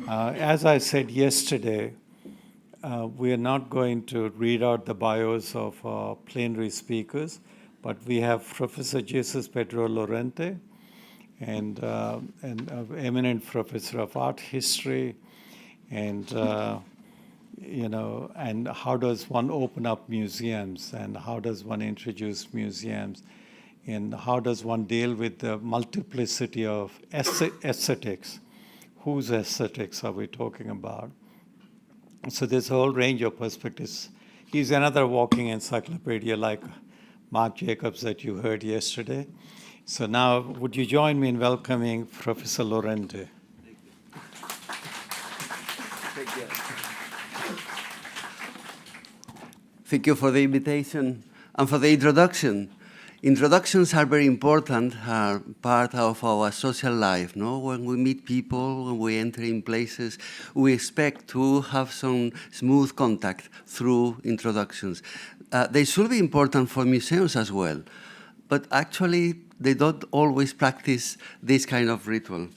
As I said yesterday, we are not going to read out the bios of our plenary speakers, but we have Professor Jesus Pedro Lorente, and an eminent professor of art history, and and how does one open up museums, and how does one introduce museums, and how does one deal with the multiplicity of aesthetics? Whose aesthetics are we talking about? So there's a whole range of perspectives. He's another walking encyclopedia like Mark Jacobs that you heard yesterday. So now, would you join me in welcoming Professor Lorente? Thank you for the invitation and for the introduction. Introductions are very important, are part of our social life. No? When we meet people, when we enter in places, we expect to have some smooth contact through introductions. They should be important for museums as well, but actually they don't always practice this kind of ritual.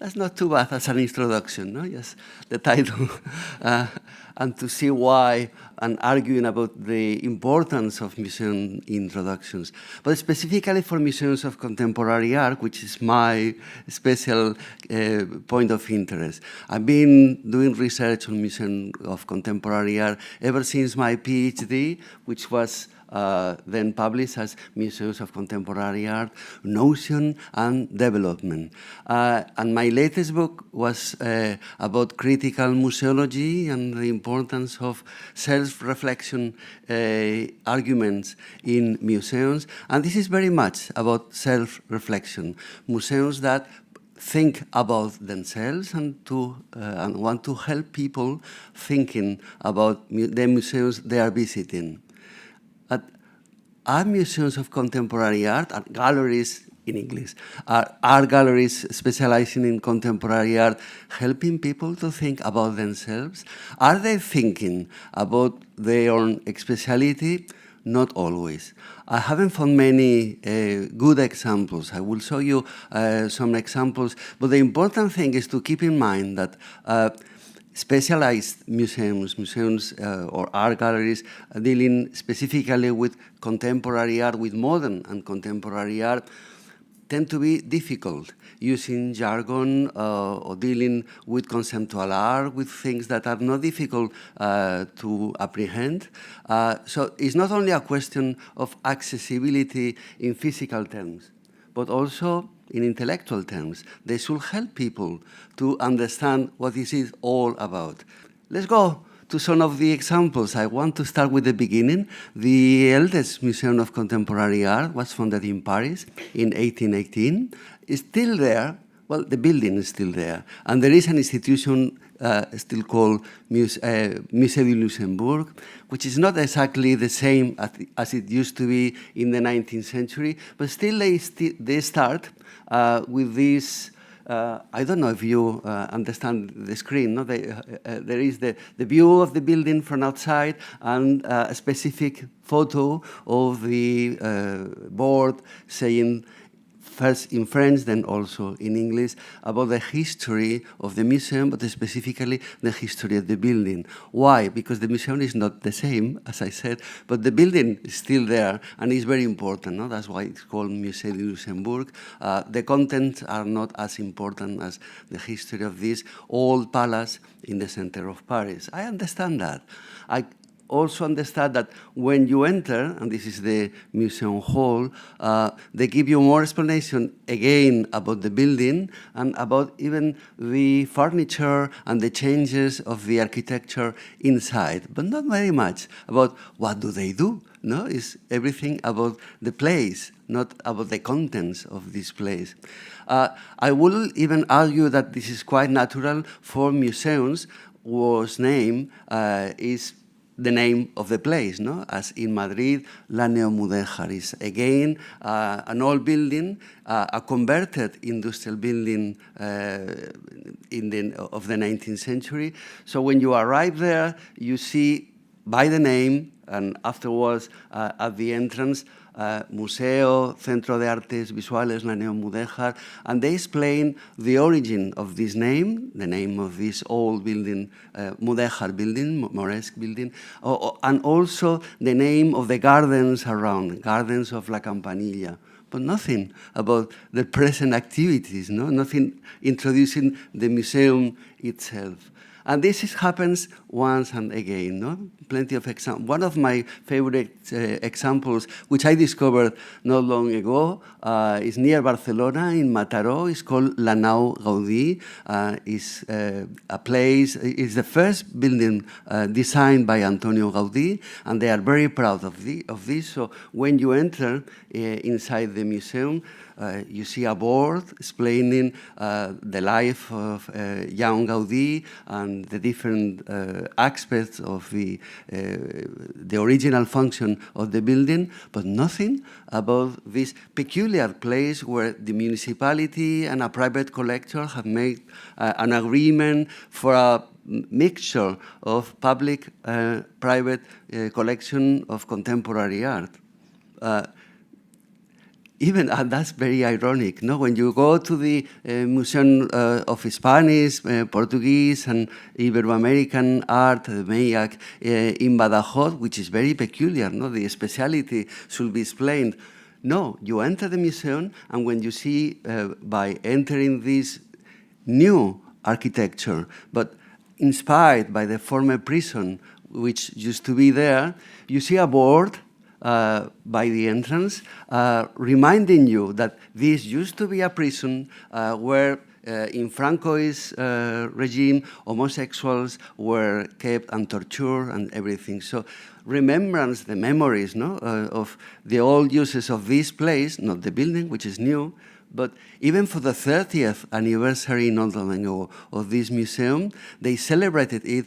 That's not too bad as an introduction, no? Yes, the title. And to see why, and arguing about the importance of museum introductions. But specifically for museums of contemporary art, which is my special point of interest. I've been doing research on museums of contemporary art ever since my PhD, which was then published as Museums of Contemporary Art, Notion and Development. And my latest book was about critical museology and the importance of self-reflection arguments in museums. And this is very much about self-reflection. Museums that think about themselves and want to help people thinking about the museums they are visiting. Are museums of contemporary art, are galleries in English, are art galleries specializing in contemporary art helping people to think about themselves? Are they thinking about their own speciality? Not always. I haven't found many good examples. I will show you some examples, but the important thing is to keep in mind that specialized museums or art galleries dealing specifically with contemporary art, with modern and contemporary art, tend to be difficult, using jargon or dealing with conceptual art, with things that are not difficult to apprehend. So it's not only a question of accessibility in physical terms, but also in intellectual terms. They should help people to understand what this is all about. Let's go to some of the examples. I want to start with the beginning. The eldest museum of contemporary art was founded in Paris in 1818. It's still there. Well, the building is still there. And there is an institution still called Musée du Luxembourg, which is not exactly the same as it used to be in the 19th century, but still they start with this. I don't know if you understand the screen. No? There is the view of the building from outside and a specific photo of the board saying, first in French, then also in English, about the history of the museum, but specifically the history of the building. Why? Because the museum is not the same, as I said, but the building is still there and is very important. No? That's why it's called Musée du Luxembourg. The contents are not as important as the history of this old palace in the center of Paris. I understand that. I also understand that when you enter, and this is the museum hall, they give you more explanation again about the building and about even the furniture and the changes of the architecture inside, but not very much about what do they do. No, it's everything about the place, not about the contents of this place. I will even argue that this is quite natural for museums whose name is the name of the place, no? As in Madrid, La Neomudéjar is again an old building, a converted industrial building of the 19th century. So when you arrive there, you see by the name And afterwards, at the entrance, Museo, Centro de Artes Visuales La Neomudéjar, and they explain the origin of this name, the name of this old building, Mudéjar building, Moresque building, and also the name of the gardens around, Gardens of La Campanilla. But nothing about the present activities, no? Nothing introducing the museum itself. And happens once and again, no? Plenty of examples. One of my favorite examples, which I discovered not long ago, is near Barcelona in Mataró. It's called La Nau Gaudí. It's a place, it's the first building designed by Antonio Gaudí, and they are very proud of this. So when you enter inside the museum, you see a board explaining the life of young Gaudí and the different aspects of the original function of the building, but nothing about this peculiar place where the municipality and a private collector have made an agreement for a mixture of public private collection of contemporary art. Even, and that's very ironic, no? When you go to the Museum of Spanish, Portuguese, and Ibero-American art, the MEIAC, in Badajoz, which is very peculiar, no? The speciality should be explained. No, you enter the museum, and when you see, by entering this new architecture, but inspired by the former prison, which used to be there, you see a board by the entrance, reminding you that this used to be a prison where in Franco's regime, homosexuals were kept and tortured and everything. So remembrance, the memories, no, of the old uses of this place, not the building, which is new, but even for the 30th anniversary not long ago of this museum, they celebrated it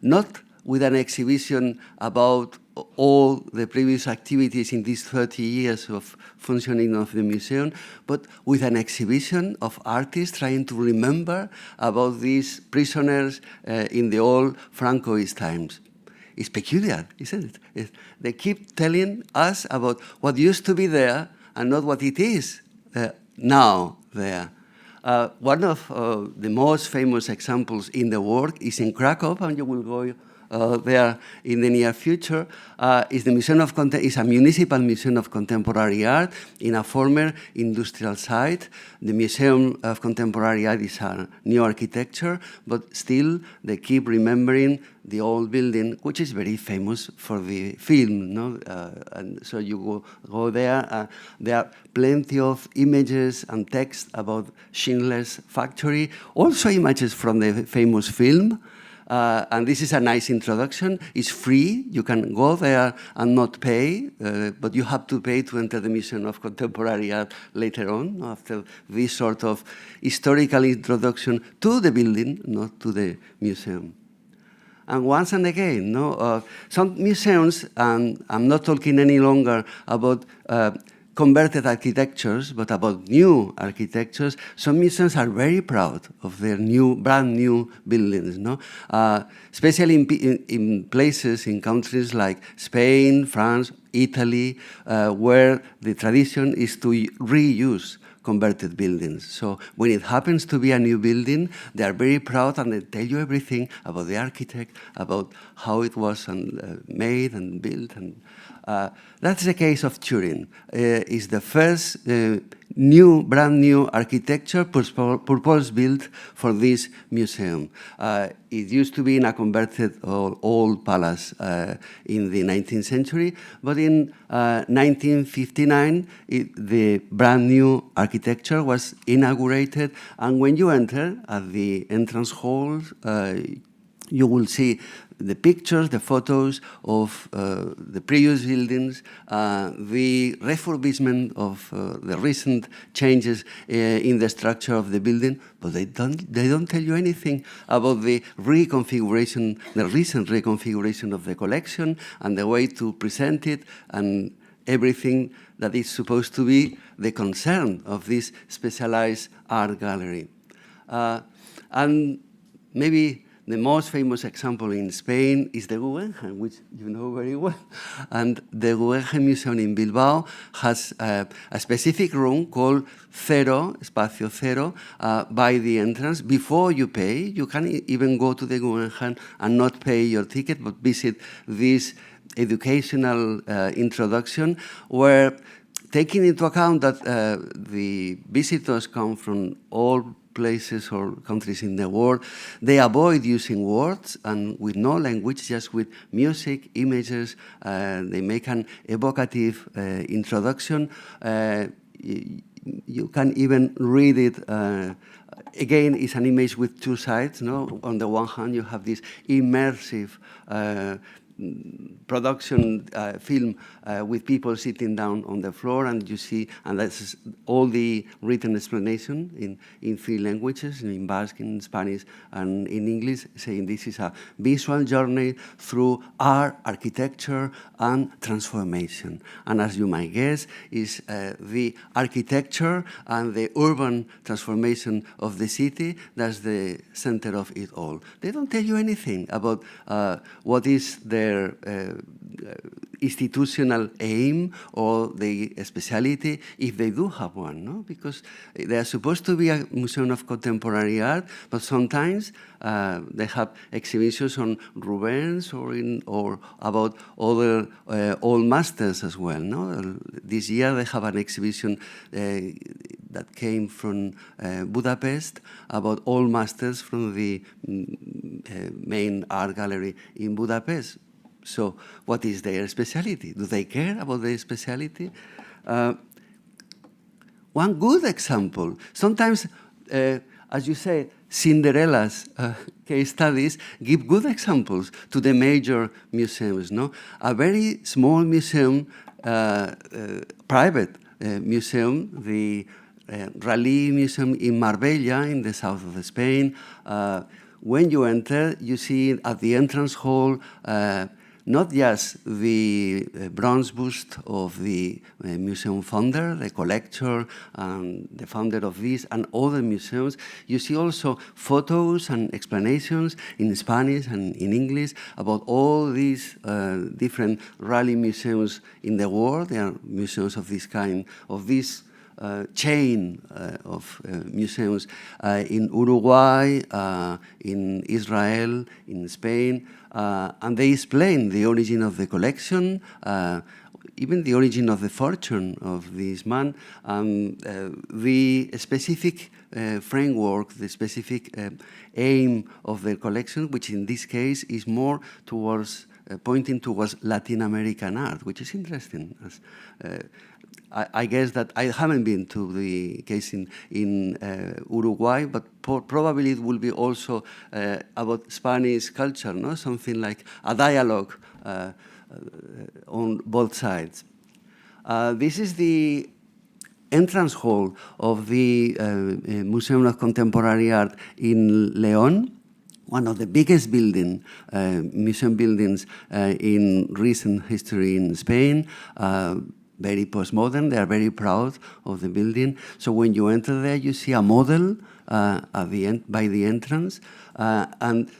not with an exhibition about all the previous activities in these 30 years of functioning of the museum, but with an exhibition of artists trying to remember about these prisoners in the old Francoist times. It's peculiar, isn't it? They keep telling us about what used to be there and not what it is now there. One of the most famous examples in the world is in Krakow, and you will go there in the near future, is the Museum of is a municipal museum of contemporary art in a former industrial site. The Museum of Contemporary Art is a new architecture, but still they keep remembering the old building, which is very famous for the film, no? And so you go there. There are plenty of images and text about Schindler's Factory, also images from the famous film. And this is a nice introduction. It's free. You can go there and not pay, but you have to pay to enter the Museum of Contemporary Art later on, after this sort of historical introduction to the building, not to the museum. And once and again, no, some museums, and I'm not talking any longer about converted architectures, but about new architectures, some museums are very proud of their brand new buildings, no? Especially in places, in countries like Spain, France, Italy, where the tradition is to reuse converted buildings. So when it happens to be a new building, they are very proud and they tell you everything about the architect, about how it was made and built. And that's the case of Turin. It's the first brand new architecture purpose-built for this museum. It used to be in a converted old palace in the 19th century, but in 1959, the brand new architecture was inaugurated, and when you enter at the entrance hall, you will see the pictures, the photos of the previous buildings, the refurbishment of the recent changes in the structure of the building, but they don't tell you anything about the reconfiguration, the recent reconfiguration of the collection and the way to present it and everything that is supposed to be the concern of this specialized art gallery. And maybe The most famous example in Spain is the Guggenheim, which you know very well. And the Guggenheim Museum in Bilbao has a specific room called Cero, Espacio Cero, by the entrance. Before you pay, you can even go to the Guggenheim and not pay your ticket, but visit this educational introduction where, taking into account that the visitors come from all places or countries in the world, they avoid using words and with no language, just with music, images. They make an evocative introduction. You can even read it. Again, it's an image with two sides. No? On the one hand, you have this immersive production film with people sitting down on the floor, and you see, and that's all the written explanation in three languages, in Basque, in Spanish, and in English, saying this is a visual journey through art, architecture, and transformation. And as you might guess, is the architecture and the urban transformation of the city that's the center of it all. They don't tell you anything about what is their institutional aim or the speciality, if they do have one, no? Because they are supposed to be a museum of contemporary art, but sometimes they have exhibitions on Rubens or about other old masters as well. No? This year they have an exhibition that came from Budapest about old masters from the main art gallery in Budapest. So what is their speciality? Do they care about their speciality? One good example, sometimes, as you say, Cinderella's case studies give good examples to the major museums. No? A very small museum, private museum, the Rally Museum in Marbella, in the south of Spain. When you enter, you see at the entrance hall not just the bronze bust of the museum founder, the collector, and the founder of this and other museums. You see also photos and explanations in Spanish and in English about all these different rally museums in the world. There are museums of this kind, of this chain of museums in Uruguay, in Israel, in Spain, and they explain the origin of the collection, even the origin of the fortune of this man, the specific framework, the specific aim of the collection, which in this case is more towards pointing towards Latin American art, which is interesting. As, I guess that I haven't been to the case in Uruguay, but probably it will be also about Spanish culture, no? Something like a dialogue on both sides. This is the entrance hall of the Museum of Contemporary Art in León, one of the biggest museum buildings in recent history in Spain. Very postmodern. They are very proud of the building. So when you enter there, you see a model at the end, by the entrance. And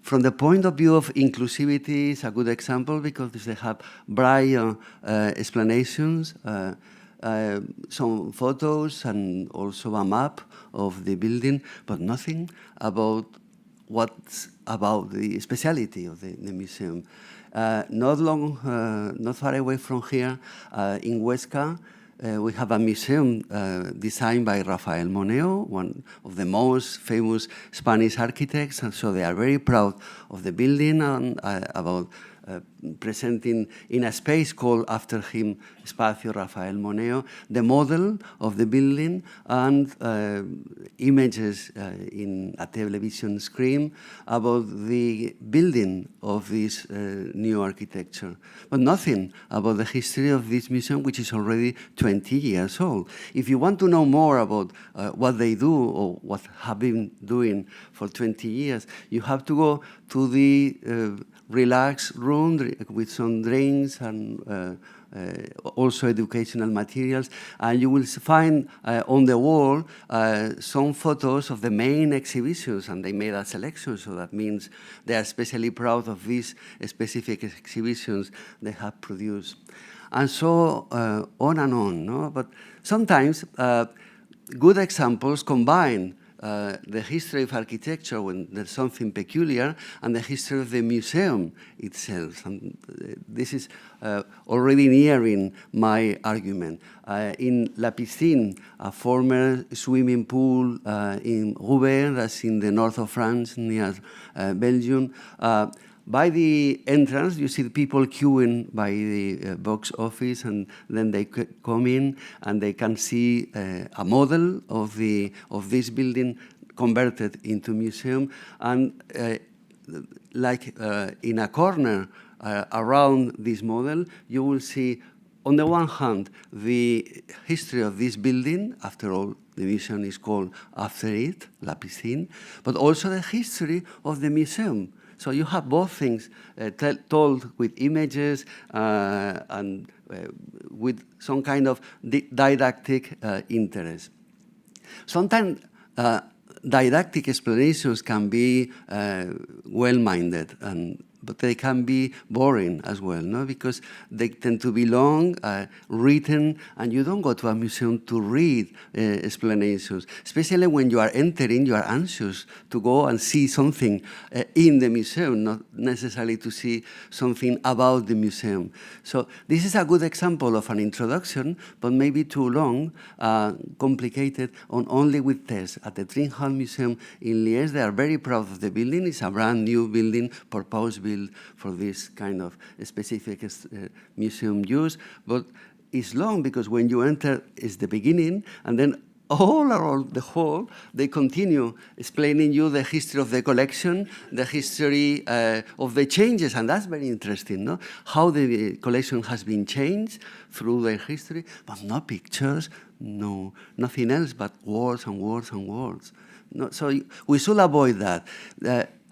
from the point of view of inclusivity, it's a good example because they have braille explanations, some photos, and also a map of the building, but nothing about what's about the speciality of the museum. Not far away from here, in Huesca, we have a museum designed by Rafael Moneo, one of the most famous Spanish architects, and so they are very proud of the building and about presenting in a space called after him, Espacio Rafael Moneo, the model of the building and images in a television screen about the building of this new architecture. But nothing about the history of this museum, which is already 20 years old. If you want to know more about what they do or what have been doing for 20 years, you have to go to the relaxed room with some drinks and also educational materials, and you will find on the wall some photos of the main exhibitions, and they made a selection, so that means they are especially proud of these specific exhibitions they have produced. And so on and on, no? But sometimes good examples combine the history of architecture when there's something peculiar and the history of the museum itself. And this is already nearing my argument. In La Piscine, a former swimming pool in Roubaix, that's in the north of France, near Belgium, by the entrance, you see the people queuing by the box office, and then they come in and they can see a model of this building converted into museum. And like in a corner around this model, you will see, on the one hand, the history of this building. After all, the museum is called after it, La Piscine, but also the history of the museum. So you have both things told with images and with some kind of didactic interest. Sometimes didactic explanations can be well-minded, but they can be boring as well, no? Because they tend to be long, written, and you don't go to a museum to read explanations. Especially when you are entering, you are anxious to go and see something in the museum, not necessarily to see something about the museum. So this is a good example of an introduction, but maybe too long, complicated, only with tests. At the Tringhal Museum in Liège, they are very proud of the building. It's a brand new building, purpose-built for this kind of specific museum use, but it's long because when you enter, it's the beginning, and then all around the hall, they continue explaining you the history of the collection, the history of the changes, and that's very interesting, no? How the collection has been changed through their history, but no pictures, no, nothing else but words and words and words. No, so we should avoid that.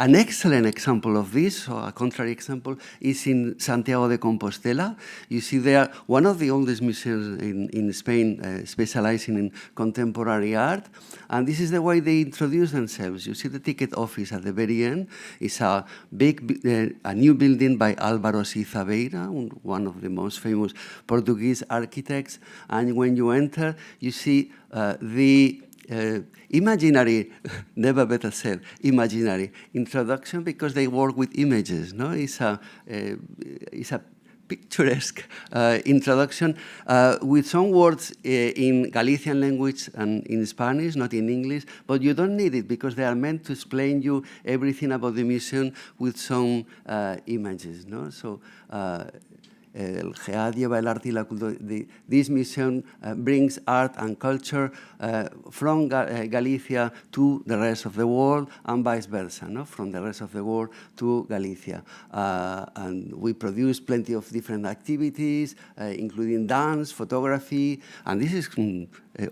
An excellent example of this, or a contrary example, is in Santiago de Compostela. You see there, one of the oldest museums in Spain specializing in contemporary art. And this is the way they introduce themselves. You see the ticket office at the very end. It's a big, a new building by Álvaro Sizabeira, one of the most famous Portuguese architects. And when you enter, you see the imaginary, never better said, imaginary introduction, because they work with images. No, it's a picturesque introduction with some words in Galician language and in Spanish, not in English, but you don't need it because they are meant to explain you everything about the museum with some images. No, so. El GEAD lleva el arte y la cultura. This museum brings art and culture from Galicia to the rest of the world, and vice versa, no? From the rest of the world to Galicia. And we produce plenty of different activities, including dance, photography, and this is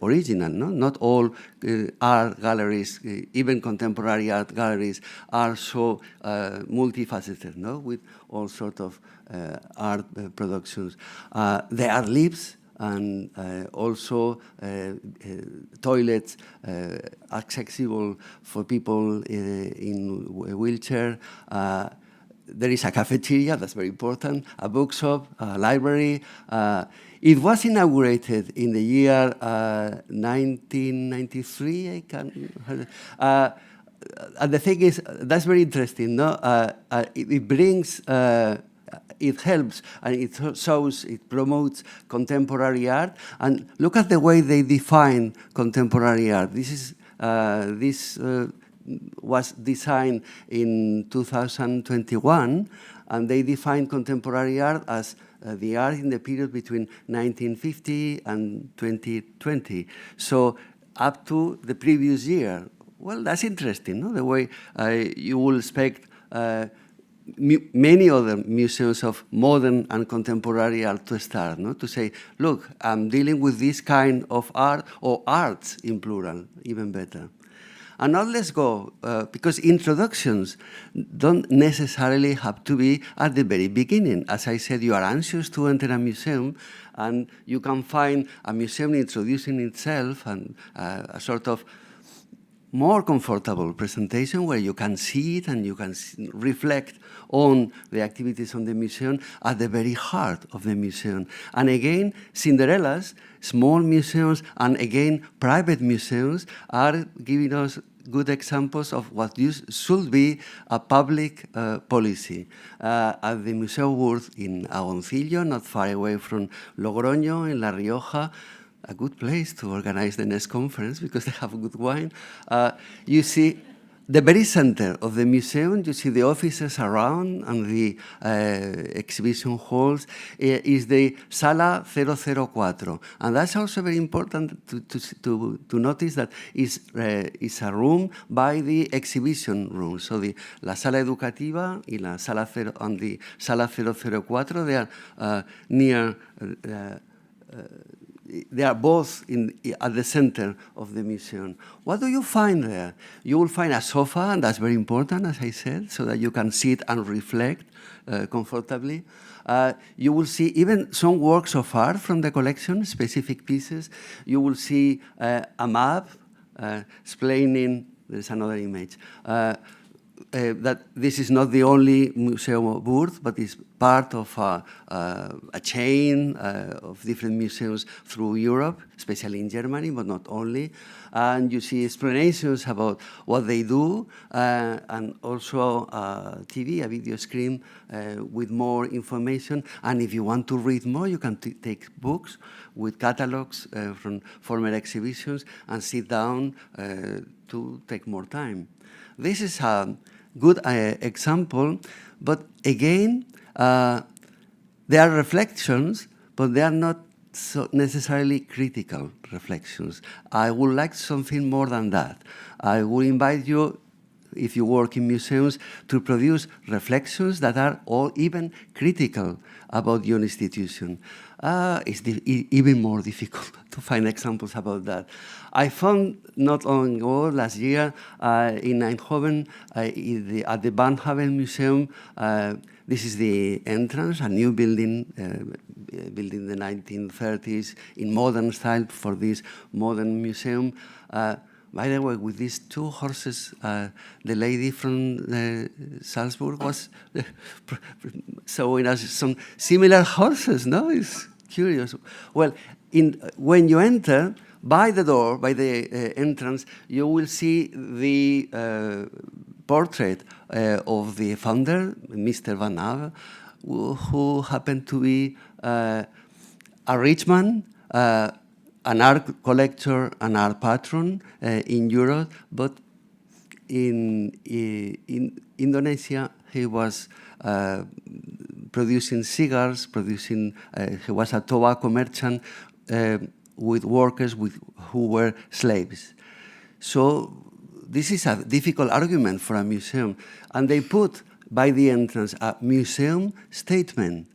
original, no? Not all art galleries, even contemporary art galleries, are so multifaceted, no? With all sorts of art productions. There are lifts and also toilets accessible for people in a wheelchair. There is a cafeteria, that's very important, a bookshop, a library. It was inaugurated in the year 1993, I can't. And the thing is, that's very interesting, no? It brings, it helps, and it shows, it promotes contemporary art. And look at the way they define contemporary art. This was designed in 2021, and they define contemporary art as the art in the period between 1950 and 2020. So up to the previous year. Well, that's interesting, no? The way you will expect many other museums of modern and contemporary art to start, no? To say, look, I'm dealing with this kind of art, or arts in plural, even better. And now let's go, because introductions don't necessarily have to be at the very beginning. As I said, you are anxious to enter a museum, and you can find a museum introducing itself and a sort of more comfortable presentation where you can see it and you can reflect on the activities on the museum at the very heart of the museum. And again, Cinderella's, small museums, and again, private museums are giving us good examples of what should be a public policy. At the Museo Wurth in Agoncillo, not far away from Logroño, in La Rioja, a good place to organize the next conference because they have good wine. You see the very center of the museum, you see the offices around and the exhibition halls, is the Sala 004. And that's also very important to notice that is a room by the exhibition room. So la Sala Educativa y la Sala and the Sala 004, they are near they are both at the center of the museum. What do you find there? You will find a sofa, and that's very important, as I said, so that you can sit and reflect comfortably. You will see even some works of art from the collection, specific pieces. You will see a map explaining, there's another image, that this is not the only Museum of Wurth, but is part of a chain of different museums through Europe, especially in Germany, but not only. And you see explanations about what they do, and also TV, a video screen with more information. And if you want to read more, you can take books with catalogs from former exhibitions and sit down to take more time. This is a good example, but again, they are reflections, but they are not so necessarily critical reflections. I would like something more than that. I would invite you, if you work in museums, to produce reflections that are all even critical about your institution. It's even more difficult to find examples about that. I found not long ago, last year, in Eindhoven, at the Barnhaven Museum, this is the entrance, a new building, built in the 1930s, in modern style for this modern museum. By the way, with these two horses, the lady from Salzburg was showing us some similar horses, no? It's curious. Well, when you enter, by the door, by the entrance, you will see the portrait of the founder, Mr. Van Ave, who happened to be a rich man, an art collector, an art patron in Europe, but in Indonesia, he was producing cigars, he was a tobacco merchant with workers who were slaves. So this is a difficult argument for a museum. And they put by the entrance a museum statement.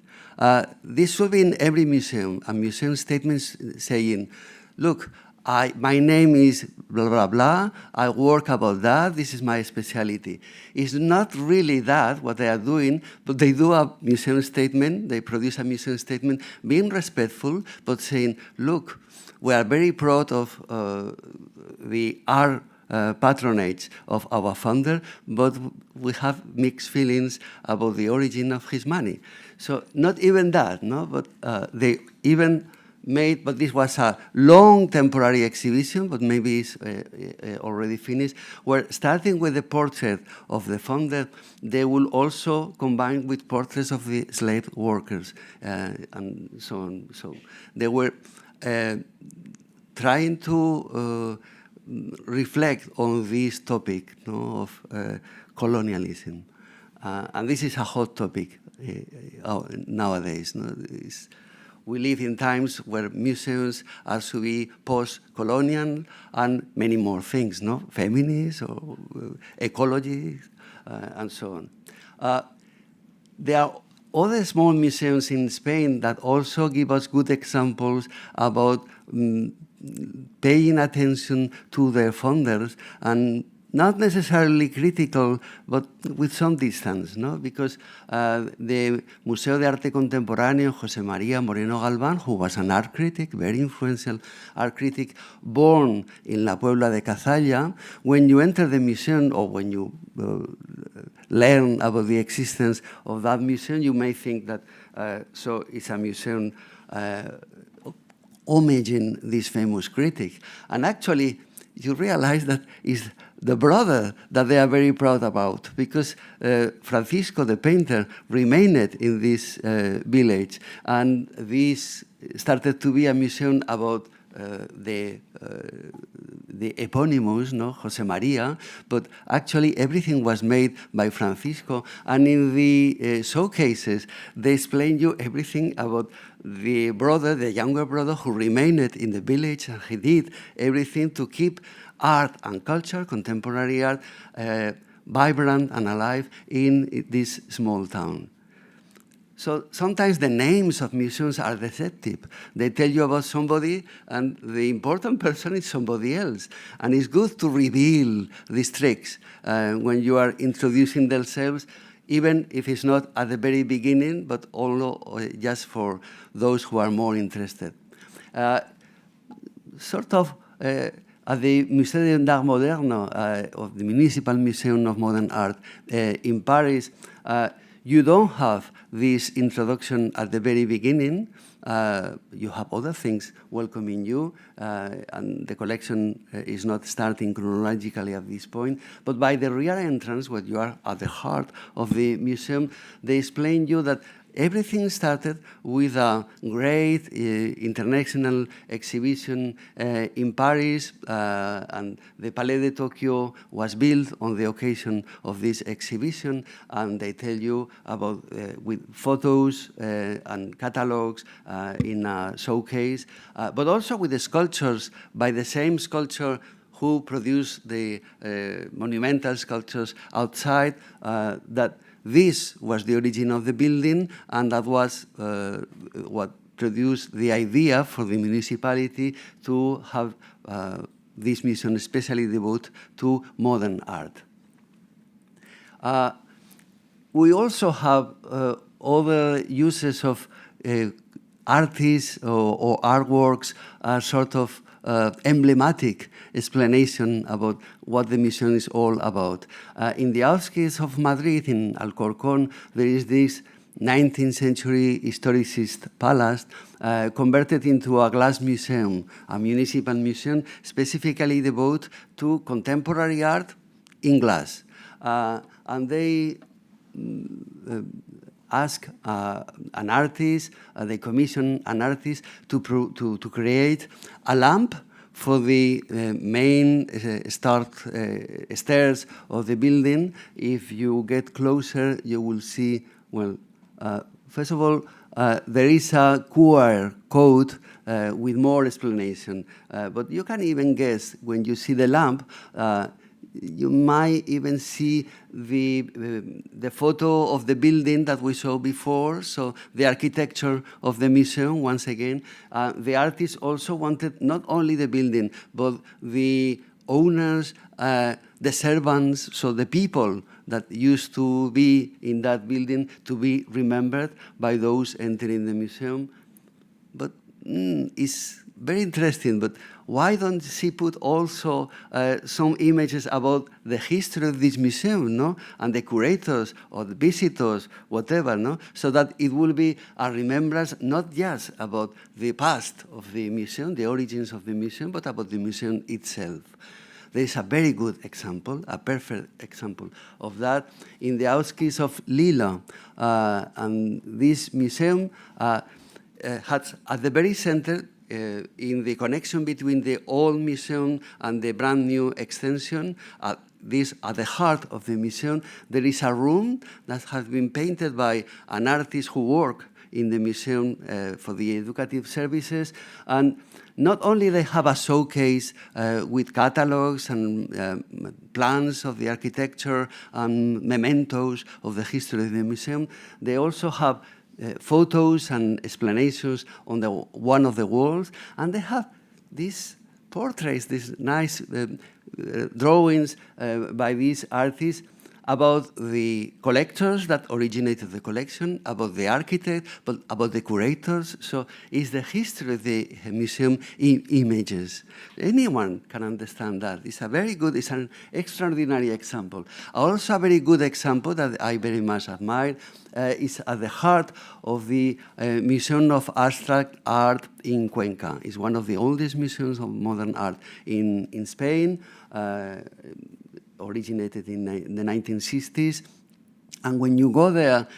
This should be in every museum, a museum statement saying, look, my name is blah, blah, blah, I work about that, this is my specialty. It's not really that, what they are doing, but they do a museum statement, they produce a museum statement, being respectful, but saying, look, we are very proud of the art patronage of our founder, but we have mixed feelings about the origin of his money. So not even that, no, but they even made, but this was a long temporary exhibition, but maybe it's already finished, where starting with the portrait of the founder, they will also combine with portraits of the slave workers and so on. So they were trying to reflect on this topic, no, of colonialism. And this is a hot topic nowadays. No? We live in times where museums are to be post-colonial and many more things, no? Feminist or ecology and so on. There are other small museums in Spain that also give us good examples about paying attention to their founders and not necessarily critical, but with some distance, no? Because the Museo de Arte Contemporáneo, José María Moreno Galván, who was an art critic, very influential art critic, born in La Puebla de Cazalla, when you enter the museum, or when you learn about the existence of that museum, you may think that so it's a museum homaging this famous critic. And actually, you realize that it's the brother that they are very proud about, because Francisco, the painter, remained in this village, and this started to be a museum about the eponymous, no, José María, but actually everything was made by Francisco, and in the showcases they explain you everything about the brother, the younger brother, who remained in the village, and he did everything to keep art and culture, contemporary art, vibrant and alive in this small town. So sometimes the names of museums are deceptive. They tell you about somebody, and the important person is somebody else. And it's good to reveal these tricks when you are introducing themselves, even if it's not at the very beginning, but also just for those who are more interested. At the Musée d'Art Moderne, of the Municipal Museum of Modern Art in Paris, you don't have this introduction at the very beginning. You have other things welcoming you, and the collection is not starting chronologically at this point. But by the rear entrance, when you are at the heart of the museum, they explain you that everything started with a great international exhibition in Paris, and the Palais de Tokyo was built on the occasion of this exhibition, and they tell you about, with photos and catalogs in a showcase, but also with the sculptures by the same sculptor who produced the monumental sculptures outside, that this was the origin of the building, and that was what produced the idea for the municipality to have this museum especially devoted to modern art. We also have other uses of artists or artworks, sort of emblematic explanation about what the museum is all about. In the outskirts of Madrid, in Alcorcón, there is this 19th century historicist palace converted into a glass museum, a municipal museum specifically devoted to contemporary art in glass. And they ask an artist, they commission an artist to create a lamp for the main stairs of the building. If you get closer, you will see, well, first of all, there is a QR code with more explanation, but you can even guess when you see the lamp. You might even see the photo of the building that we saw before, so the architecture of the museum, once again. The artist also wanted not only the building, but the owners, the servants, so the people that used to be in that building to be remembered by those entering the museum. But it's very interesting, but why don't she put also some images about the history of this museum, no? And the curators or the visitors, whatever, no? So that it will be a remembrance not just about the past of the museum, the origins of the museum, but about the museum itself. There is a very good example, a perfect example of that in the outskirts of Lille. And this museum has at the very center, in the connection between the old museum and the brand new extension, at the heart of the museum, there is a room that has been painted by an artist who worked in the museum for the educative services. And not only they have a showcase with catalogs and plans of the architecture and mementos of the history of the museum, they also have photos and explanations on one of the walls, and they have this portraits, these nice drawings by these artists about the collectors that originated the collection, about the architect, but about the curators. So it's the history of the museum in images. Anyone can understand that. It's an extraordinary example. Also a very good example that I very much admire is at the heart of the Museum of Abstract Art in Cuenca. It's one of the oldest museums of modern art in Spain, originated in the 1960s. And when you go there,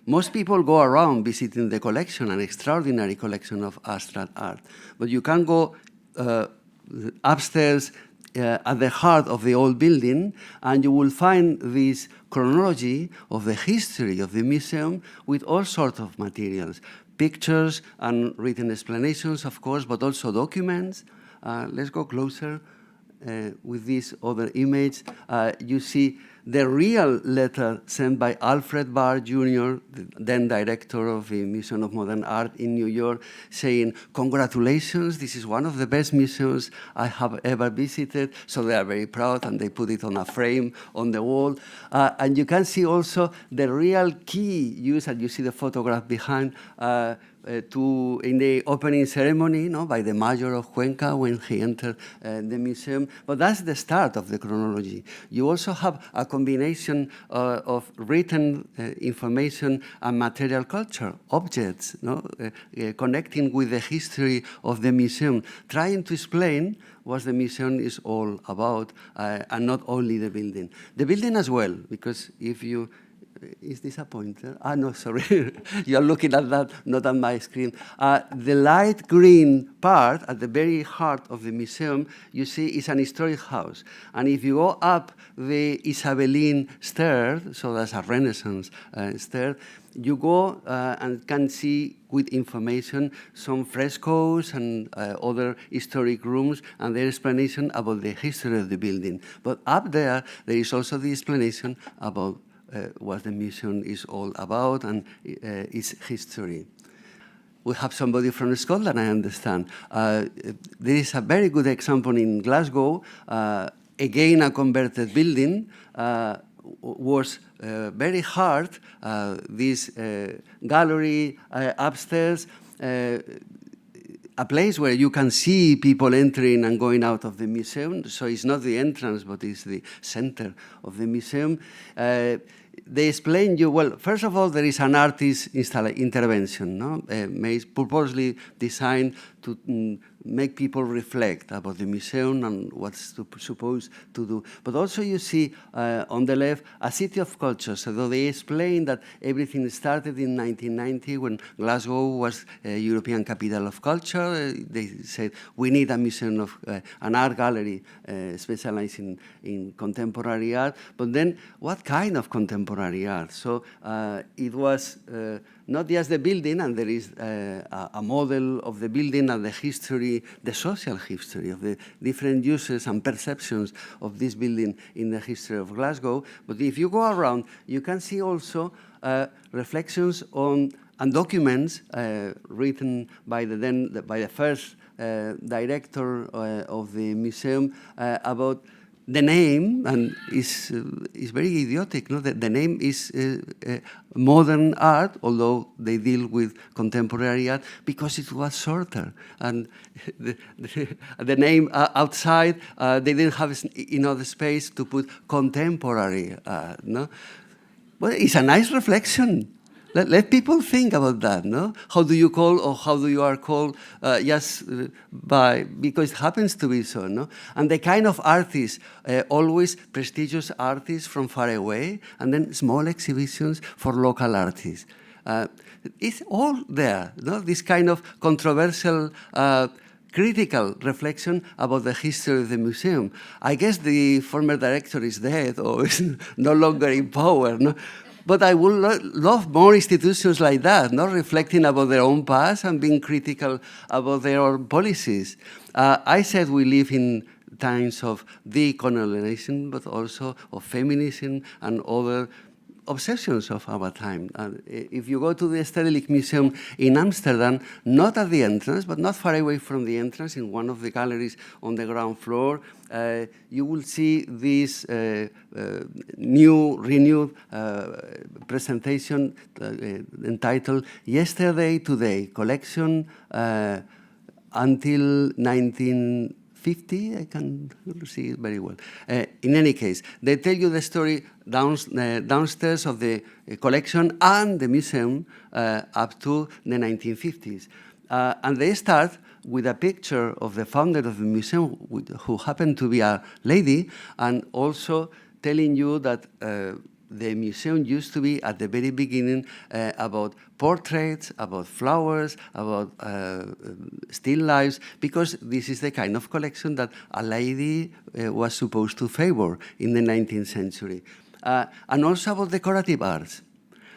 most people go around visiting the collection, an extraordinary collection of abstract art. But you can go upstairs at the heart of the old building, and you will find this chronology of the history of the museum with all sorts of materials, pictures and written explanations, of course, but also documents. Let's go closer. With this other image, you see the real letter sent by Alfred Barr Jr., the then director of the Museum of Modern Art in New York, saying, "Congratulations, this is one of the best museums I have ever visited." So they are very proud, and they put it on a frame on the wall. And you can see also the real key use, and you see the photograph behind, in the opening ceremony, by the mayor of Cuenca when he entered the museum. But that's the start of the chronology. You also have a combination of written information and material culture, objects, connecting with the history of the museum, trying to explain what the museum is all about, and not only the building. The building as well, because if you is this a pointer? No, sorry. You are looking at that, not at my screen. The light green part at the very heart of the museum, you see, is an historic house. And if you go up the Isabelline stair, so that's a Renaissance stair, you go and can see with information some frescoes and other historic rooms and their explanation about the history of the building. But up there is also the explanation about what the museum is all about and its history. We have somebody from Scotland, I understand. There is a very good example in Glasgow. Again, a converted building was very hard. This gallery upstairs, a place where you can see people entering and going out of the museum. So it's not the entrance, but it's the center of the museum. They explain you, well, first of all, there is an artist intervention, purposely designed to make people reflect about the museum and what's supposed to do. But also you see on the left a city of culture. So they explain that everything started in 1990 when Glasgow was a European capital of culture. They said we need a museum of an art gallery specializing in contemporary art. But then what kind of contemporary art? So it was not just the building, and there is a model of the building and the history, the social history of the different uses and perceptions of this building in the history of Glasgow. But if you go around, you can see also reflections on and documents written by the first director of the museum about the name, and is very idiotic. No? The name is modern art, although they deal with contemporary art, because it was shorter. And the name outside, they didn't have enough space to put contemporary art. No? Well, it's a nice reflection. Let people think about that, no? How do you call or how do you are called just because it happens to be so, no? And the kind of artists, always prestigious artists from far away, and then small exhibitions for local artists. It's all there, no? This kind of controversial critical reflection about the history of the museum. I guess the former director is dead or is no longer in power, no? But I would love more institutions like that, not reflecting about their own past and being critical about their own policies. I said we live in times of decolonization, but also of feminism and other obsessions of our time. If you go to the Stedelijk Museum in Amsterdam, not at the entrance, but not far away from the entrance, in one of the galleries on the ground floor, you will see this renewed presentation entitled Yesterday, Today, Collection until 1950, I can see it very well. In any case, they tell you the story downstairs of the collection and the museum up to the 1950s. And they start with a picture of the founder of the museum, who happened to be a lady, and also telling you that the museum used to be, at the very beginning, about portraits, about flowers, about still lifes, because this is the kind of collection that a lady was supposed to favor in the 19th century. And also about decorative arts.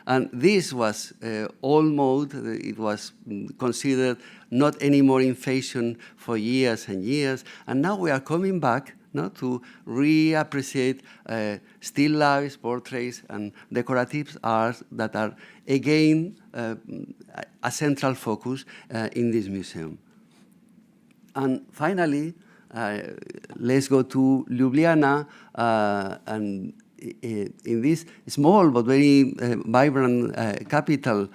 And this was old mode. It was considered not anymore in fashion for years and years. And now we are coming back to reappreciate still lifes, portraits, and decorative arts that are, again, a central focus in this museum. And finally, let's go to Ljubljana, and in this small but very vibrant capital,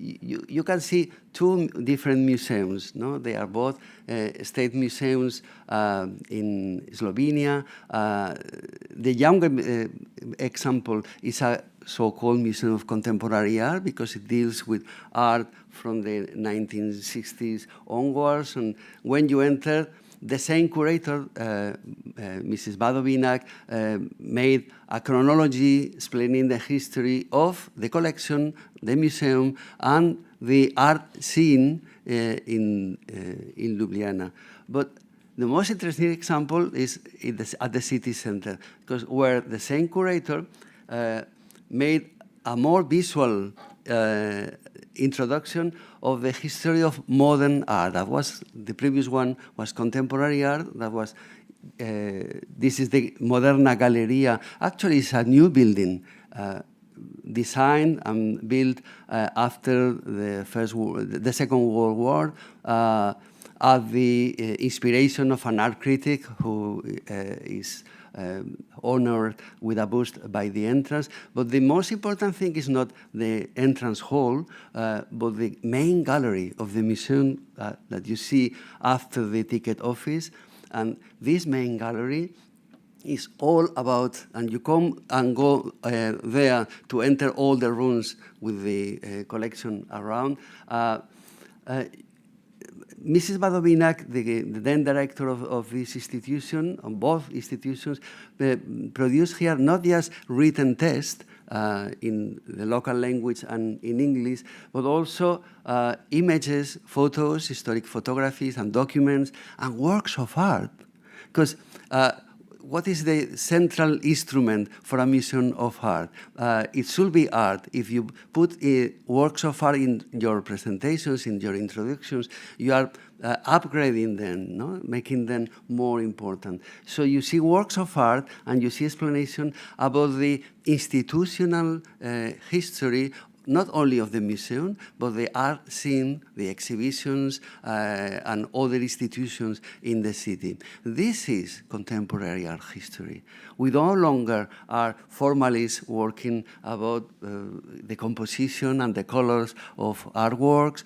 you can see two different museums. No? They are both state museums in Slovenia. The younger example is a so-called Museum of Contemporary Art, because it deals with art from the 1960s onwards. And when you enter, the same curator, Mrs. Badovinak, made a chronology explaining the history of the collection, the museum, and the art scene in Ljubljana. But the most interesting example is at the city center, because where the same curator made a more visual introduction of the history of modern art. That was, the previous one was contemporary art. That was, this is the Moderna Galleria. Actually, it's a new building, designed and built after the Second World War, at the inspiration of an art critic who is honored with a bust by the entrance. But the most important thing is not the entrance hall, but the main gallery of the museum that you see after the ticket office. And this main gallery is all about, and you come and go there to enter all the rooms with the collection around. Mrs. Badovinak, the then director of this institution, of both institutions, produced here not just written text in the local language and in English, but also images, photos, historic photographies and documents, and works of art. Because what is the central instrument for a museum of art? It should be art. If you put works of art in your presentations, in your introductions, you are upgrading them, no? Making them more important. So you see works of art and you see explanation about the institutional history, not only of the museum, but the art scene, the exhibitions, and other institutions in the city. This is contemporary art history. We no longer are formalists working about the composition and the colors of artworks.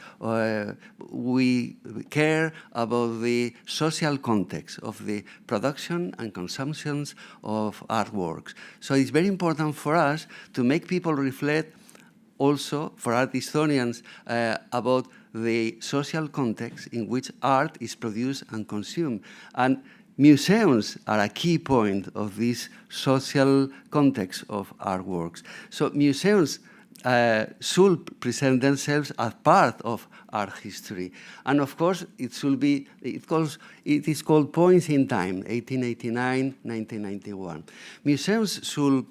We care about the social context of the production and consumptions of artworks. So it's very important for us to make people reflect also for art historians about the social context in which art is produced and consumed. And museums are a key point of this social context of artworks. So museums should present themselves as part of art history. And of course, it should be, it is called points in time, 1889, 1991. Museums should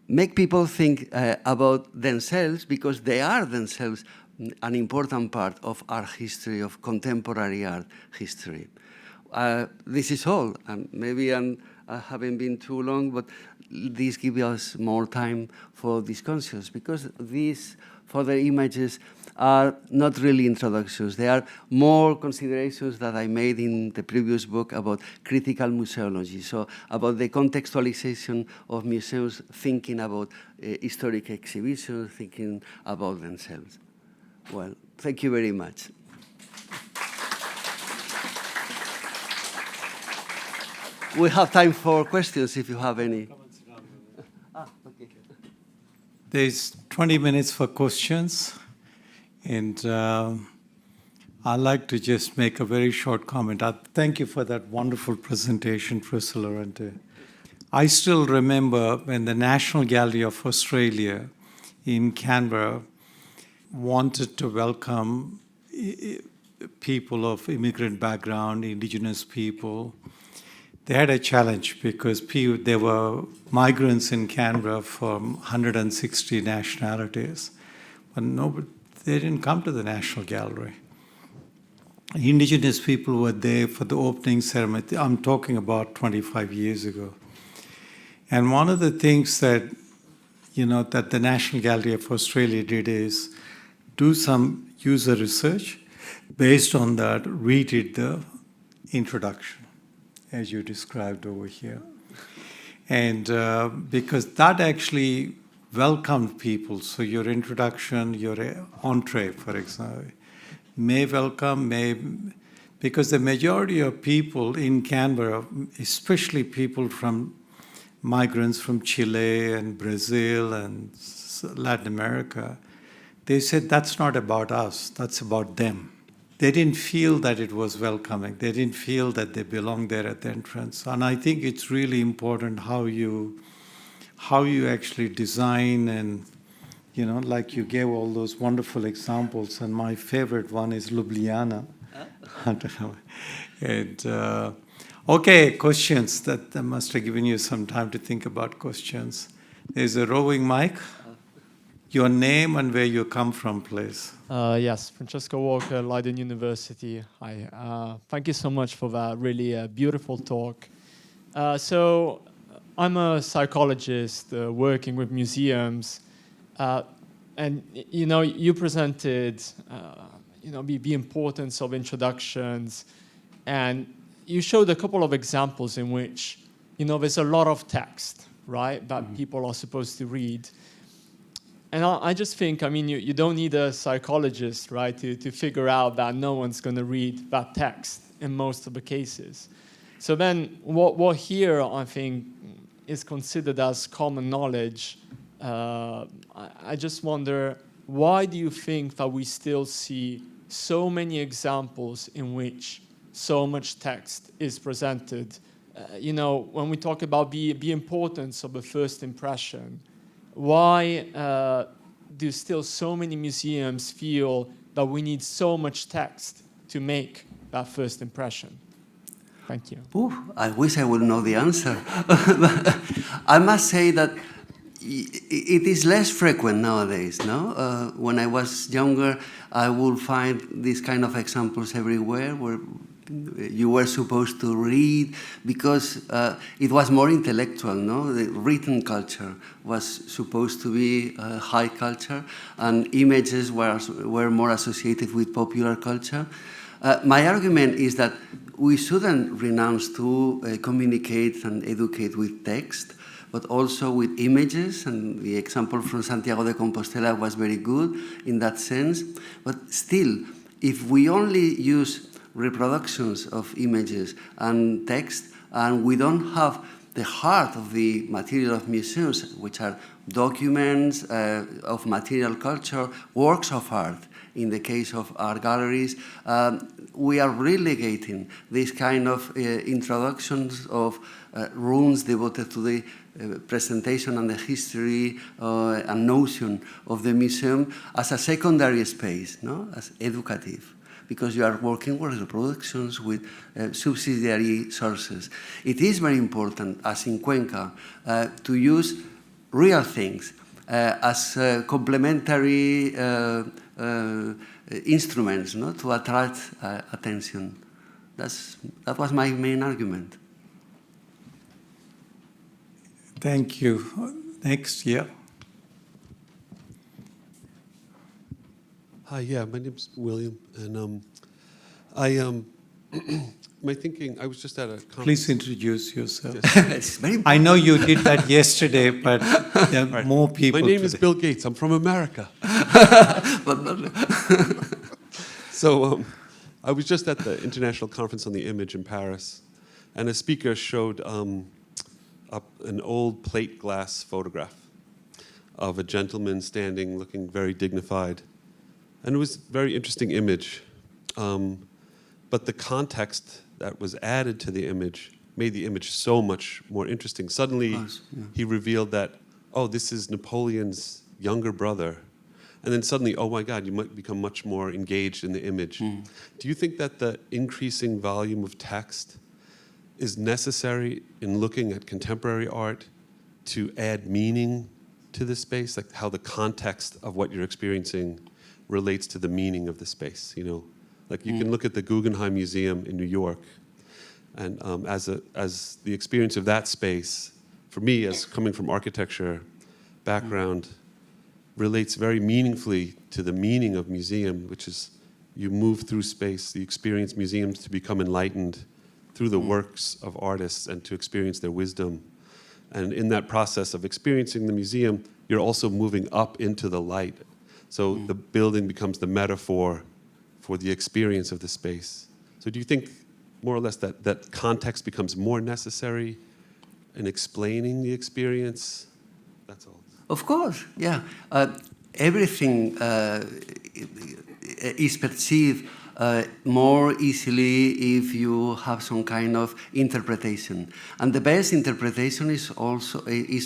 make people think about themselves, because they are themselves an important part of art history, of contemporary art history. This is all. Maybe I'm haven't been too long, but this gives us more time for discussions, because these further images are not really introductions. They are more considerations that I made in the previous book about critical museology, so about the contextualization of museums thinking about historic exhibitions, thinking about themselves. Well, thank you very much. We have time for questions if you have any. Okay. There's 20 minutes for questions, and I'd like to just make a very short comment. Thank you for that wonderful presentation, Professor Lorente. I still remember when the National Gallery of Australia in Canberra wanted to welcome people of immigrant background, Indigenous people. They had a challenge because there were migrants in Canberra from 160 nationalities, but they didn't come to the National Gallery. Indigenous people were there for the opening ceremony. I'm talking about 25 years ago. And one of the things that, that the National Gallery of Australia did is do some user research. Based on that, redid the introduction, as you described over here. And because that actually welcomed people. So your introduction, your entree, for example, because the majority of people in Canberra, especially people from migrants from Chile and Brazil and Latin America, they said that's not about us, that's about them. They didn't feel that it was welcoming. They didn't feel that they belonged there at the entrance. And I think it's really important how you actually design, and like you gave all those wonderful examples. And my favorite one is Ljubljana. And okay, questions. That must have given you some time to think about questions. There's a roving mic. Your name and where you come from, please. Yes, Francesco Walker, Leiden University. Hi. Thank you so much for that really beautiful talk. So I'm a psychologist working with museums, and you presented the importance of introductions, and you showed a couple of examples in which there's a lot of text, right, that people are supposed to read. And I just think, you don't need a psychologist, right, to figure out that no one's going to read that text in most of the cases. So then what here, I think, is considered as common knowledge. I just wonder, why do you think that we still see so many examples in which so much text is presented? When we talk about the importance of the first impression, why do still so many museums feel that we need so much text to make that first impression? Thank you. Ooh, I wish I would know the answer. I must say that it is less frequent nowadays, no? When I was younger, I would find these kind of examples everywhere where you were supposed to read, because it was more intellectual, no? The written culture was supposed to be high culture, and images were more associated with popular culture. My argument is that we shouldn't renounce to communicate and educate with text, but also with images, and the example from Santiago de Compostela was very good in that sense. But still, if we only use reproductions of images and text, and we don't have the heart of the material of museums, which are documents of material culture, works of art. In the case of art galleries, we are relegating this kind of introductions of rooms devoted to the presentation and the history and notion of the museum as a secondary space, no? As educative, because you are working with reproductions, with subsidiary sources. It is very important, as in Cuenca, to use real things as complementary instruments, no? To attract attention. That was my main argument. Thank you. Next, yeah. Hi, yeah, my name's William, and my thinking, I was just at a conference. Please introduce yourself. It's very important. I know you did that yesterday, but there are Right. more people My name is today. Bill Gates. I'm from America. But not, So I was just at the International Conference on the Image in Paris, and a speaker showed an old plate glass photograph of a gentleman standing, looking very dignified. And it was a very interesting image. But the context that was added to the image made the image so much more interesting. Suddenly, he revealed that, oh, this is Napoleon's younger brother. And then suddenly, oh my God, you might become much more engaged in the image. Do you think that the increasing volume of text is necessary in looking at contemporary art to add meaning to the space? Like how the context of what you're experiencing relates to the meaning of the space, you know? Like you can look at the Guggenheim Museum in New York, and as the experience of that space, for me, as coming from architecture background, relates very meaningfully to the meaning of museum, which is you move through space, you experience museums to become enlightened through the works of artists and to experience their wisdom. And in that process of experiencing the museum, you're also moving up into the light. So the building becomes the metaphor for the experience of the space. So do you think, more or less, that context becomes more necessary in explaining the experience? That's all. of course, yeah. Everything is perceived more easily if you have some kind of interpretation, and the best interpretation is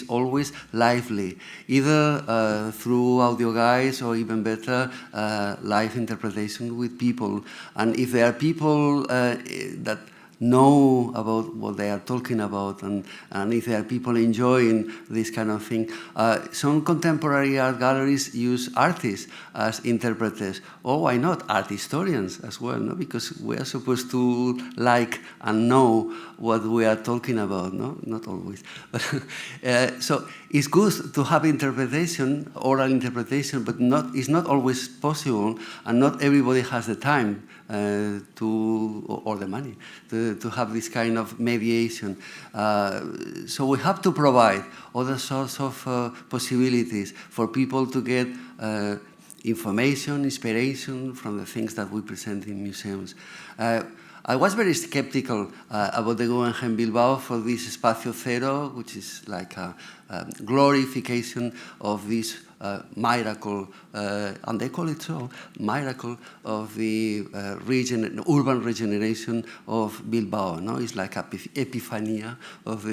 always lively, either through audio guides or even better live interpretation with people. And if there are people that know about what they are talking about, and if there are people enjoying this kind of thing. Some contemporary art galleries use artists as interpreters, or why not art historians as well, no? Because we are supposed to like and know what we are talking about, no? Not always. So it's good to have interpretation, oral interpretation, but it's not always possible, and not everybody has the time or the money to have this kind of mediation. So we have to provide other sorts of possibilities for people to get information, inspiration from the things that we present in museums. I was very skeptical about the Guggenheim Bilbao for this Espacio Cero, which is like a glorification of this miracle, and they call it so, miracle of the urban regeneration of Bilbao. No, it's like epiphania of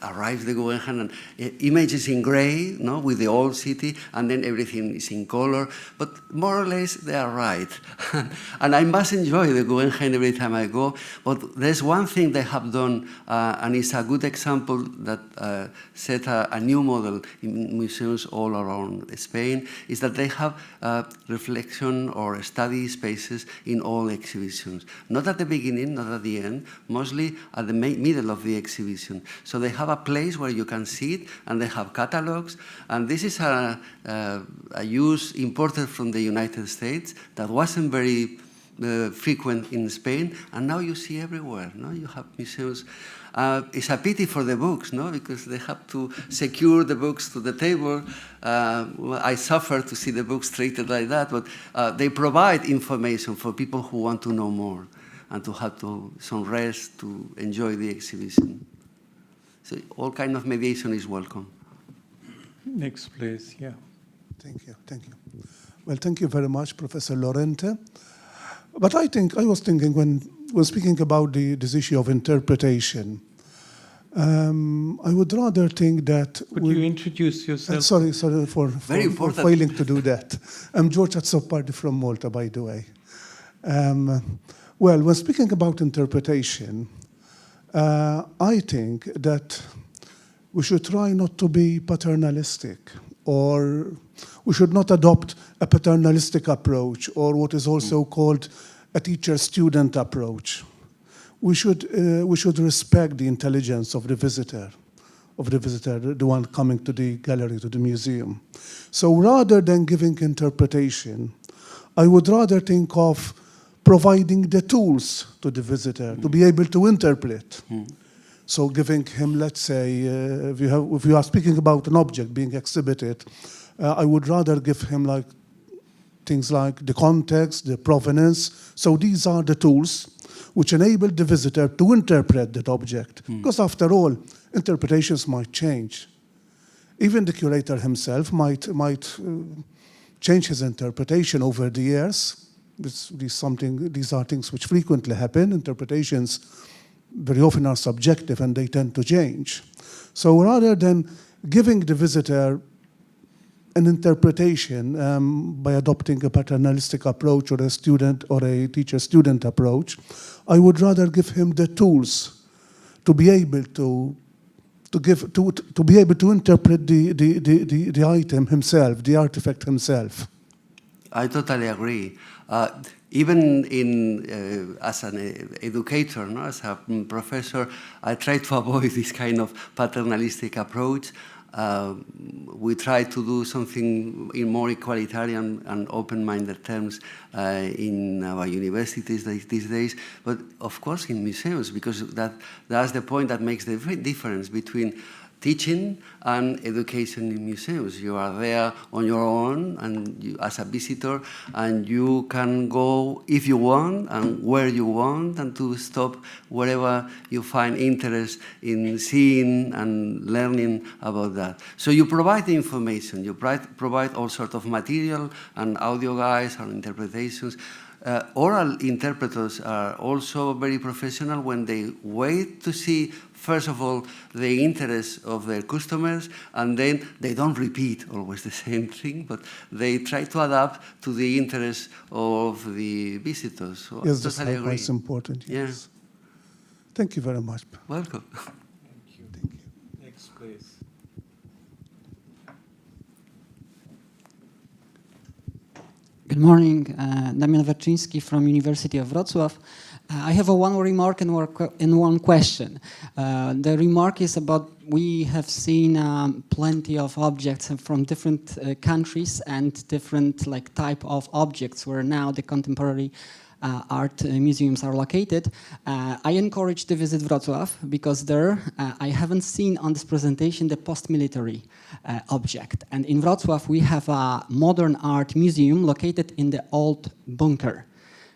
arrives the Guggenheim, and images in grey, no, with the old city, and then everything is in color. But more or less, they are right, and I must enjoy the Guggenheim every time I go. But there's one thing they have done, and it's a good example that set a new model in museums all around Spain, is that they have reflection or study spaces in all exhibitions. Not at the beginning, not at the end, mostly at the middle of the exhibition. So they have a place where you can sit, and they have catalogs, and this is a use imported from the United States that wasn't very frequent in Spain, and now you see everywhere. No, you have museums. It's a pity for the books, no, because they have to secure the books to the table. Well, I suffer to see the books treated like that, but they provide information for people who want to know more and to have some rest to enjoy the exhibition. So all kind of mediation is welcome. Next, please. Yeah. Thank you. Thank you. Well, thank you very much, Professor Lorente. But I was thinking when we're speaking about this issue of interpretation, I would rather think that... Could you introduce yourself? Sorry for failing to do that. I'm George Azzopardi from Malta, by the way. Well, when speaking about interpretation, I think that we should try not to be paternalistic, or we should not adopt a paternalistic approach, or what is also called a teacher-student approach. We should respect the intelligence of the visitor, of the visitor, the one coming to the gallery, to the museum. So rather than giving interpretation, I would rather think of providing the tools to the visitor to be able to interpret. So giving him, let's say, if you are speaking about an object being exhibited, I would rather give him like things like the context, the provenance. So these are the tools which enable the visitor to interpret that object. Because after all, interpretations might change. Even the curator himself might change his interpretation over the years. These are things which frequently happen. Interpretations very often are subjective and they tend to change. So rather than giving the visitor an interpretation by adopting a paternalistic approach or a student or a teacher-student approach, I would rather give him the tools to be able to be able to interpret the item himself, the artifact himself. I totally agree. Even as an educator, no, as a professor, I try to avoid this kind of paternalistic approach. We try to do something in more equalitarian and open-minded terms in our universities these days, but of course in museums, because that's the point that makes the difference between teaching and education in museums. You are there on your own and as a visitor, and you can go if you want and where you want, and to stop wherever you find interest in seeing and learning about that. So you provide the information, you provide all sorts of material and audio guides and interpretations. Oral interpreters are also very professional when they wait to see, first of all, the interest of their customers, and then they don't repeat always the same thing, but they try to adapt to the interest of the visitors. So Yes, I totally agree. that's important. Yes. Yeah. Thank you very much. Welcome. Thank you. Thank you. Next, please. Good morning, Damian Werczyński from University of Wrocław. I have one remark and one question. The remark is about we have seen plenty of objects from different countries and different type of objects where now the contemporary art museums are located. I encourage to visit Wrocław because there I haven't seen on this presentation the post-military object. And in Wrocław we have a modern art museum located in the old bunker,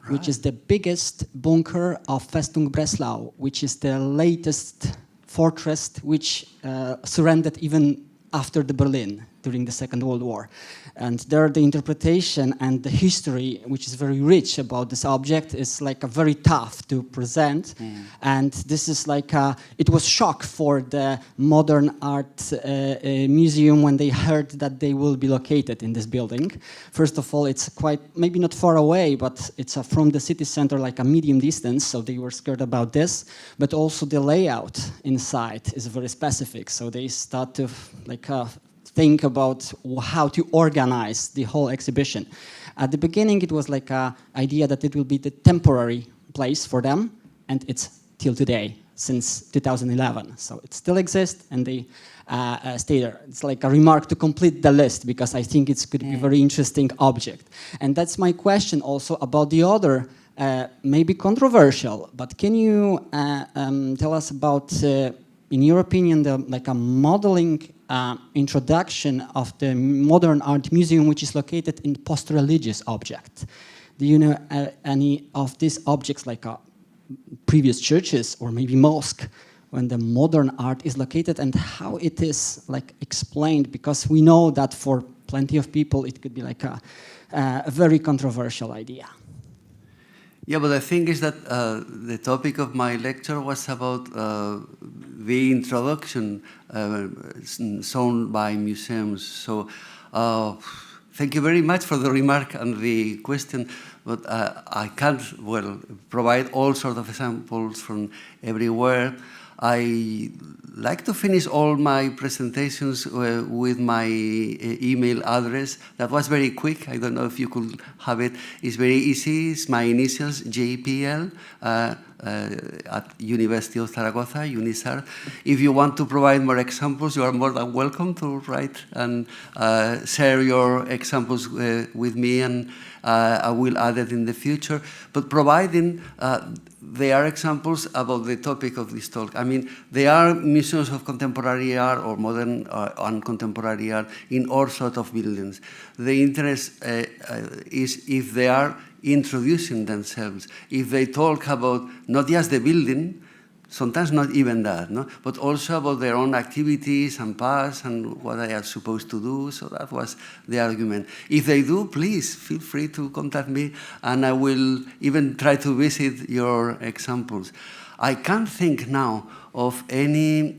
which is the biggest bunker of Festung Breslau, which is the latest fortress which surrendered even after the Berlin during the Second World War. And there the interpretation and the history, which is very rich about this object, is very tough to present. And this is it was shock for the modern art museum when they heard that they will be located in this building. First of all, it's quite, maybe not far away, but it's from the city center a medium distance, so they were scared about this. But also the layout inside is very specific, so they start to think about how to organize the whole exhibition. At the beginning, it was a idea that it will be the temporary place for them, and it's till today, since 2011. So it still exists, and they stay there. It's a remark to complete the list, because I think it's could be a very interesting object. And that's my question also about the other, maybe controversial, but can you tell us about, in your opinion, a modeling introduction of the modern art museum, which is located in post-religious object? Do you know any of these objects, previous churches or maybe mosque, when the modern art is located, and how it is explained? Because we know that for plenty of people it could be a very controversial idea. Yeah, but the thing is that the topic of my lecture was about the introduction shown by museums. So thank you very much for the remark and the question, but I can't, provide all sorts of examples from everywhere. I like to finish all my presentations with my email address. That was very quick. I don't know if you could have it. It's very easy. It's my initials, JPL, at University of Zaragoza, UNISAR. If you want to provide more examples, you are more than welcome to write and share your examples with me, and I will add it in the future. But providing they are examples about the topic of this talk. I mean, there are museums of contemporary art or modern and contemporary art in all sorts of buildings. The interest is if they are introducing themselves, if they talk about not just the building, sometimes not even that, no? But also about their own activities and past and what they are supposed to do. So that was the argument. If they do, please feel free to contact me, and I will even try to visit your examples. I can't think now of any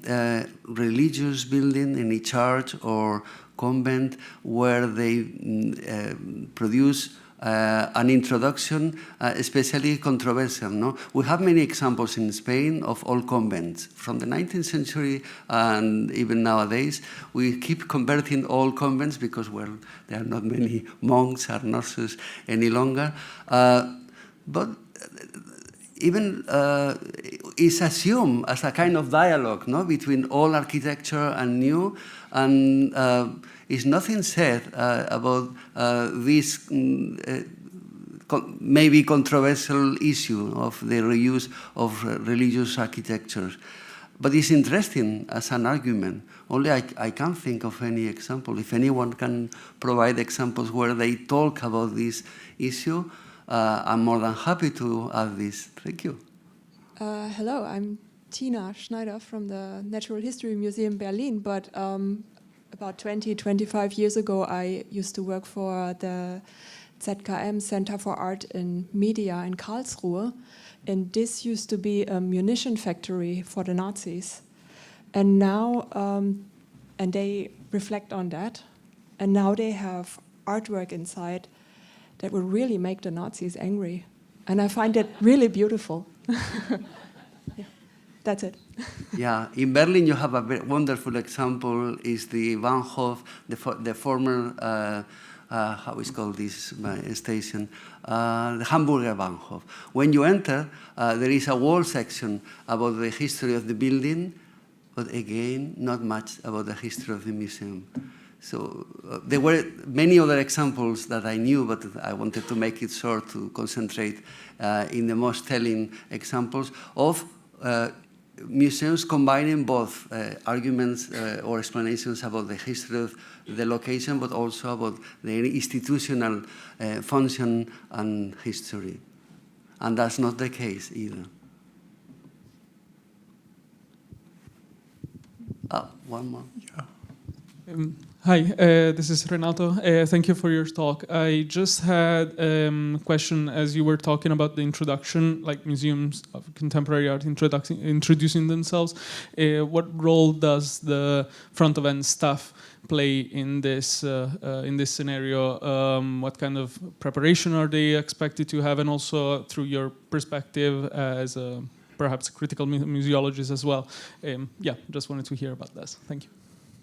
religious building, any church or convent where they produce an introduction, especially controversial. No? We have many examples in Spain of old convents from the 19th century, and even nowadays we keep converting old convents because, well, there are not many monks or nurses any longer. But even is assumed as a kind of dialogue, no, between old architecture and new, and is nothing said about this maybe controversial issue of the reuse of religious architectures. But it's interesting as an argument. Only I can't think of any example. If anyone can provide examples where they talk about this issue, I'm more than happy to add this. Thank you. Hello, I'm Tina Schneider from the Natural History Museum Berlin, but about 25 years ago I used to work for the ZKM Center for Art and Media in Karlsruhe, and this used to be a munition factory for the Nazis. And now, and they reflect on that, and now they have artwork inside that will really make the Nazis angry. And I find that really beautiful. Yeah, that's it. Yeah, in Berlin you have a very wonderful example, is the Bahnhof, the former, how is called this station? The Hamburger Bahnhof. When you enter, there is a wall section about the history of the building, but again, not much about the history of the museum. So there were many other examples that I knew, but I wanted to make it short to concentrate in the most telling examples of museums combining both arguments or explanations about the history of the location, but also about the institutional function and history. And that's not the case either. One more. Yeah. Hi, this is Renato. Thank you for your talk. I just had a question as you were talking about the introduction, like museums of contemporary art introducing themselves. What role does the front of end staff play in this scenario? What kind of preparation are they expected to have, and also through your perspective as a perhaps a critical museologist as well? Yeah, just wanted to hear about this. Thank you.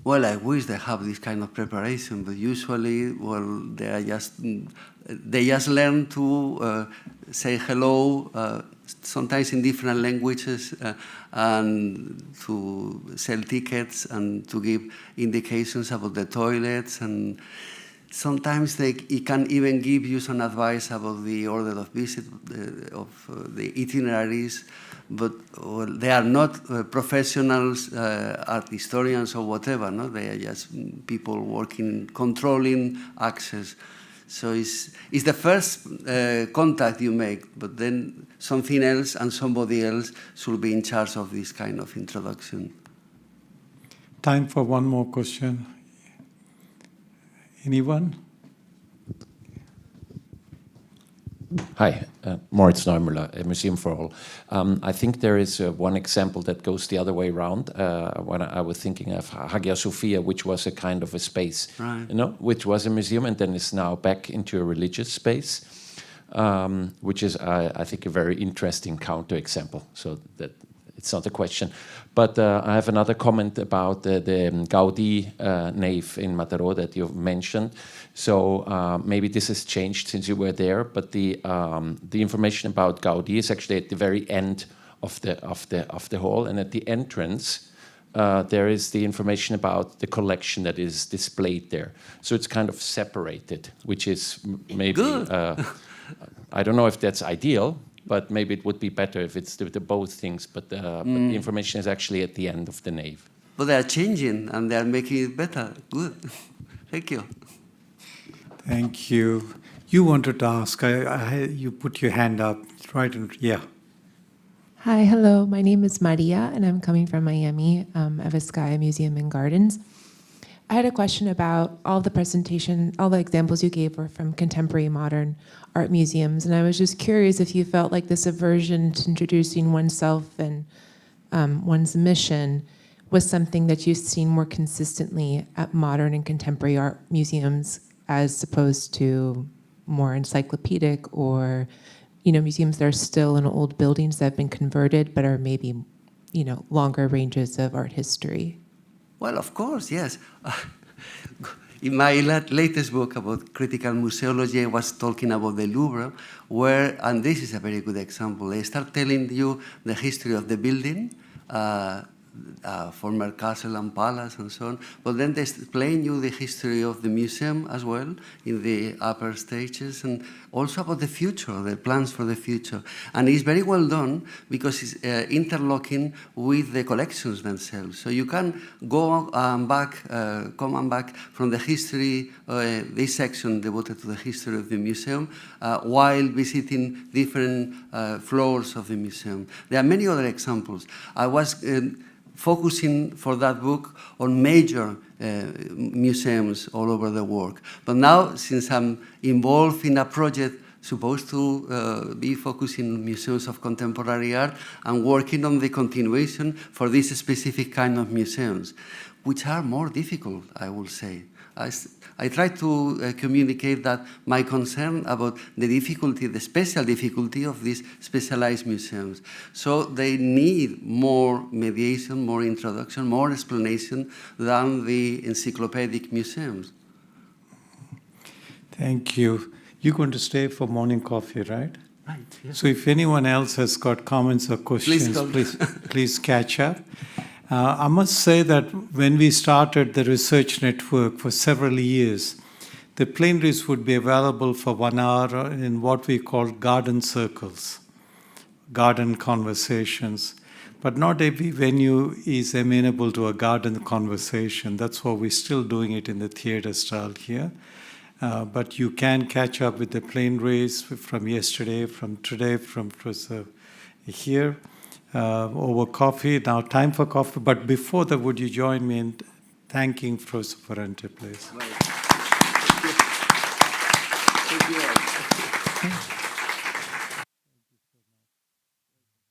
Well, I wish they have this kind of preparation, but usually, well, they just learn to say hello, sometimes in different languages, and to sell tickets and to give indications about the toilets, and sometimes it can even give you some advice about the order of visit of the itineraries. But well, they are not professionals, art historians or whatever. No, they are just people working, controlling access. So it's the first contact you make, but then something else and somebody else should be in charge of this kind of introduction. Time for one more question. Anyone? Hi, Moritz Neumüller, Museum for All. I think there is one example that goes the other way around. When I was thinking of Hagia Sophia, which was a kind of a space, right, which was a museum and then is now back into a religious space, which is, I think, a very interesting counterexample. So that it's not a question. But I have another comment about the Gaudí nave in Mataró that you mentioned. So maybe this has changed since you were there, but the information about Gaudí is actually at the very end of the hall, and at the entrance there is the information about the collection that is displayed there. So it's kind of separated, which is maybe I don't know if that's ideal, but maybe it would be better if it's the both things. But the information is actually at the end of the nave. But they are changing and they are making it better. Good. Thank you. Thank you. You wanted to ask. You put your hand up. Right. Yeah. Hi, hello. My name is Maria, and I'm coming from Miami, Vizcaya Museum and Gardens. I had a question about all the examples you gave were from contemporary modern art museums, and I was just curious if you felt like this aversion to introducing oneself and one's mission was something that you've seen more consistently at modern and contemporary art museums as opposed to more encyclopedic or museums that are still in old buildings that have been converted but are maybe, longer ranges of art history. Well, of course, yes. In my latest book about critical museology, I was talking about the Louvre, and this is a very good example. They start telling you the history of the building, former castle and palace and so on, but then they explain you the history of the museum as well in the upper stages, and also about the future, the plans for the future. And it's very well done because it's interlocking with the collections themselves. So you can go back from the history, this section devoted to the history of the museum, while visiting different floors of the museum. There are many other examples. I was focusing for that book on major museums all over the world. But now, since I'm involved in a project supposed to be focusing on museums of contemporary art, I'm working on the continuation for this specific kind of museums, which are more difficult, I will say. I try to communicate that my concern about the difficulty, the special difficulty of these specialized museums. So they need more mediation, more introduction, more explanation than the encyclopedic museums. Thank you. You're going to stay for morning coffee, right? Right. Yes. So if anyone else has got comments or questions, please catch up. I must say that when we started the research network for several years, the plenaries would be available for 1 hour in what we call garden circles, garden conversations. But not every venue is amenable to a garden conversation. That's why we're still doing it in the theater style here. But you can catch up with the plenaries from yesterday, from today, from here. Over coffee. Now time for coffee. But before that, would you join me in thanking Professor Lorente, please?